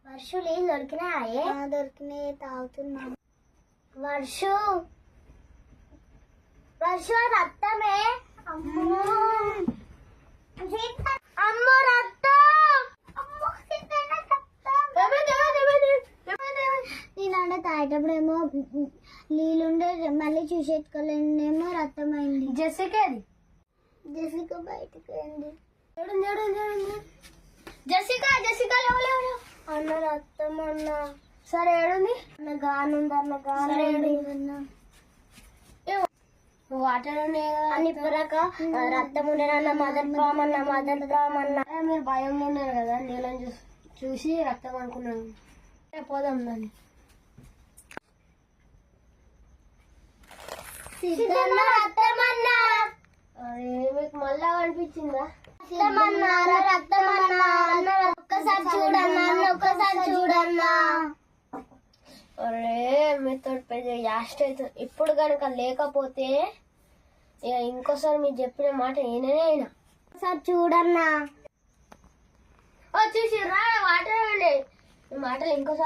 వర్షు నీళ్ళు దొరికినాయే? దొరికినాయి, తాగుతున్నా. వర్షు వర్షు రక్తమే. అమ్మో రక్తం. నేనంటే తాగేటప్పుడేమో నీళ్ళుండే మళ్ళీ చూసేట్టుకోలేమో రక్తం అయింది. జెసికాది జెసికా బయటకు పోయింది. జెసికా జెసికా అన్న రక్తం అన్న. సరే ఏడుంది అన్న? గానుంది అన్న. గాను వాటర్ అన్ని పొరక రక్తం ఉండేనన్న. మదర్ ప్రామ్ అన్న, మదర్ ప్రామ్ అన్న. మీరు భయంలో ఉన్నారు కదా, నీళ్ళని చూసి రక్తం అనుకున్నాను. పోదాం దాన్ని. మీకు మళ్ళా అనిపించిందా? ఒక్కసారి చూడన్నా, ఒక్కసారి చూడన్నా. అరే మీతో యాస్ట్ అవుతుంది. ఇప్పుడు కనుక లేకపోతే ఇక ఇంకోసారి మీరు చెప్పిన మాట నేనే అయినా. ఒకసారి చూడన్నా. చూసి రా వాటర్ అండి. మాటలు ఇంకోసారి